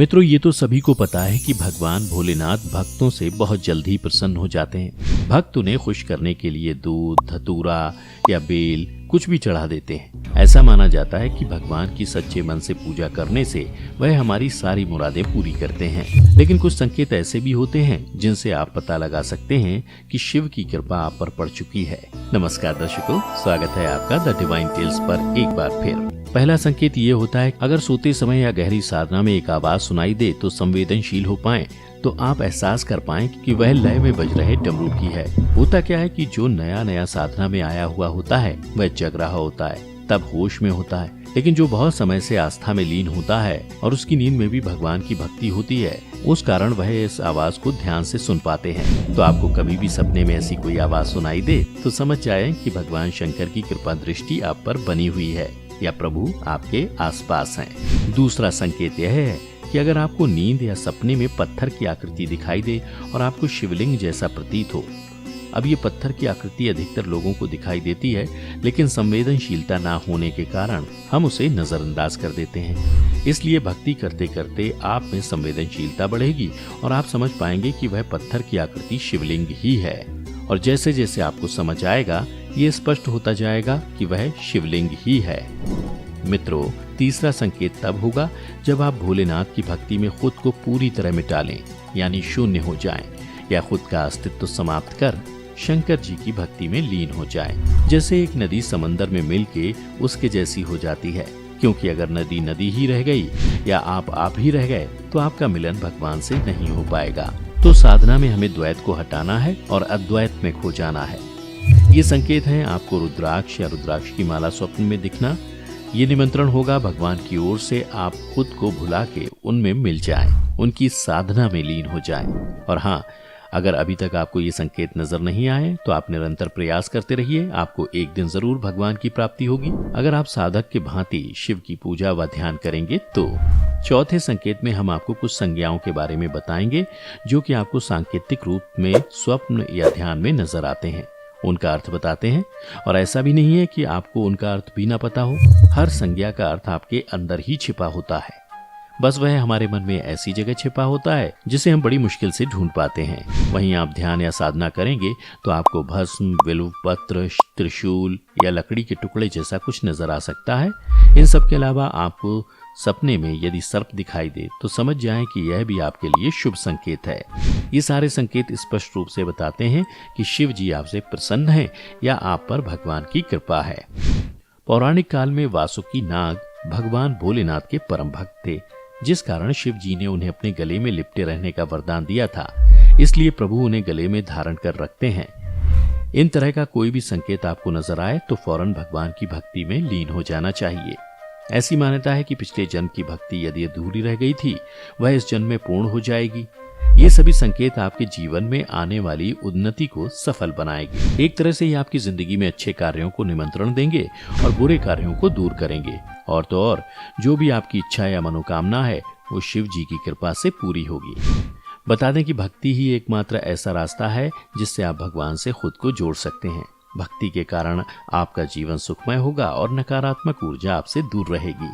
मित्रों, ये तो सभी को पता है कि भगवान भोलेनाथ भक्तों से बहुत जल्द ही प्रसन्न हो जाते हैं। भक्त उन्हें खुश करने के लिए दूध, धतूरा या बेल कुछ भी चढ़ा देते हैं। ऐसा माना जाता है कि भगवान की सच्चे मन से पूजा करने से वह हमारी सारी मुरादें पूरी करते हैं। लेकिन कुछ संकेत ऐसे भी होते हैं जिनसे आप पता लगा सकते हैं कि शिव की कृपा आप पर पड़ चुकी है। नमस्कार दर्शकों, स्वागत है आपका द डिवाइन टेल्स पर एक बार फिर। पहला संकेत ये होता है, अगर सोते समय या गहरी साधना में एक आवाज सुनाई दे तो संवेदनशील हो पाएं, तो आप एहसास कर पाएं कि वह लय में बज रहे डमरू की है। होता क्या है कि जो नया साधना में आया हुआ होता है वह जग रहा होता है, तब होश में होता है। लेकिन जो बहुत समय से आस्था में लीन होता है और उसकी नींद में भी भगवान की भक्ति होती है, उस कारण वह इस आवाज को ध्यान से सुन पाते हैं। तो आपको कभी भी सपने में ऐसी कोई आवाज सुनाई दे तो समझ जाएं कि भगवान शंकर की कृपा दृष्टि आप पर बनी हुई है या प्रभु आपके आसपास हैं। दूसरा संकेत यह है कि अगर आपको नींद या सपने में पत्थर की आकृति दिखाई दे और आपको शिवलिंग जैसा प्रतीत हो। अब ये पत्थर की आकृति अधिकतर लोगों को दिखाई देती है, लेकिन संवेदनशीलता ना होने के कारण हम उसे नजरअंदाज कर देते हैं। इसलिए भक्ति करते करते आप में संवेदनशीलता बढ़ेगी और आप समझ पाएंगे कि वह पत्थर की आकृति शिवलिंग ही है। और जैसे जैसे आपको समझ आएगा, ये स्पष्ट होता जाएगा कि वह शिवलिंग ही है। मित्रों, तीसरा संकेत तब होगा जब आप भोलेनाथ की भक्ति में खुद को पूरी तरह मिटा लें, यानी शून्य हो जाएं, या खुद का अस्तित्व समाप्त कर शंकर जी की भक्ति में लीन हो जाएं। जैसे एक नदी समंदर में मिलके उसके जैसी हो जाती है, क्योंकि अगर नदी नदी ही रह गई या आप ही रह गए तो आपका मिलन भगवान से नहीं हो पाएगा। तो साधना में हमें द्वैत को हटाना है और अद्वैत में खो जाना है। ये संकेत है आपको रुद्राक्ष या रुद्राक्ष की माला स्वप्न में दिखना। ये निमंत्रण होगा भगवान की ओर से आप खुद को भुला के उनमें मिल जाएं, उनकी साधना में लीन हो जाएं। और हाँ, अगर अभी तक आपको ये संकेत नजर नहीं आए तो आप निरंतर प्रयास करते रहिए, आपको एक दिन जरूर भगवान की प्राप्ति होगी, अगर आप साधक के भांति शिव की पूजा व ध्यान करेंगे तो। चौथे संकेत में हम आपको कुछ संज्ञाओं के बारे में बताएंगे जो कि आपको सांकेतिक रूप में स्वप्न या ध्यान में नजर आते हैं। उनका अर्थ बताते हैं, और ऐसा भी नहीं है कि आपको उनका अर्थ भी ना पता हो। हर संज्ञा का अर्थ आपके अंदर ही छिपा होता है, बस वह हमारे मन में ऐसी जगह छिपा होता है जिसे हम बड़ी मुश्किल से ढूंढ पाते हैं। वहीं आप ध्यान या साधना करेंगे तो आपको भस्म, बिल्व पत्र, त्रिशूल या लकड़ी के टुकड़े जैसा कुछ नजर आ सकता है। इन सब के अलावा आपको सपने में यदि सर्प दिखाई दे तो समझ जाएं कि यह भी आपके लिए शुभ संकेत है। ये सारे संकेत स्पष्ट रूप से बताते हैं कि शिव जी आपसे प्रसन्न हैं या आप पर भगवान की कृपा है। पौराणिक काल में वासुकी नाग भगवान भोलेनाथ के परम भक्त थे, जिस कारण शिव जी ने उन्हें अपने गले में लिपटे रहने का वरदान दिया था। इसलिए प्रभु उन्हें गले में धारण कर रखते हैं। इन तरह का कोई भी संकेत आपको नजर आए तो फौरन भगवान की भक्ति में लीन हो जाना चाहिए। ऐसी मान्यता है कि पिछले जन्म की भक्ति यदि अधूरी रह गई थी, वह इस जन्म में पूर्ण हो जाएगी। ये सभी संकेत आपके जीवन में आने वाली उन्नति को सफल बनाएगी। एक तरह से ये आपकी जिंदगी में अच्छे कार्यों को निमंत्रण देंगे और बुरे कार्यों को दूर करेंगे। और तो और, जो भी आपकी इच्छा या मनोकामना है वो शिव जी की कृपा से पूरी होगी। बता दें कि भक्ति ही एकमात्र ऐसा रास्ता है जिससे आप भगवान से खुद को जोड़ सकते हैं। भक्ति के कारण आपका जीवन सुखमय होगा और नकारात्मक ऊर्जा आपसे दूर रहेगी।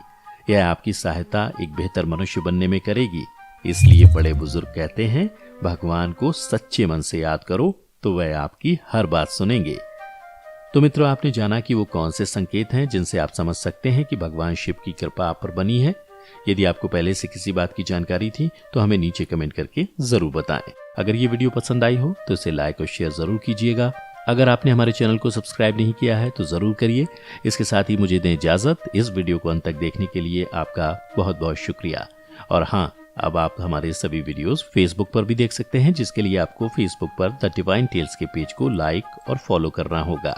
यह आपकी सहायता एक बेहतर मनुष्य बनने में करेगी। इसलिए बड़े बुजुर्ग कहते हैं, भगवान को सच्चे मन से याद करो तो वह आपकी हर बात सुनेंगे। तो मित्रों, आपने जाना कि वो कौन से संकेत हैं जिनसे आप समझ सकते हैं कि भगवान शिव की कृपा आप पर बनी है। यदि आपको पहले से किसी बात की जानकारी थी तो हमें नीचे कमेंट करके जरूर बताएं। अगर ये वीडियो पसंद आई हो तो इसे लाइक और शेयर जरूर कीजिएगा। अगर आपने हमारे चैनल को सब्सक्राइब नहीं किया है तो जरूर करिए। इसके साथ ही मुझे दें इजाजत। इस वीडियो को अंत तक देखने के लिए आपका बहुत बहुत शुक्रिया। और हाँ, अब आप हमारे सभी वीडियोस फेसबुक पर भी देख सकते हैं, जिसके लिए आपको फेसबुक पर द डिवाइन टेल्स के पेज को लाइक और फॉलो करना होगा।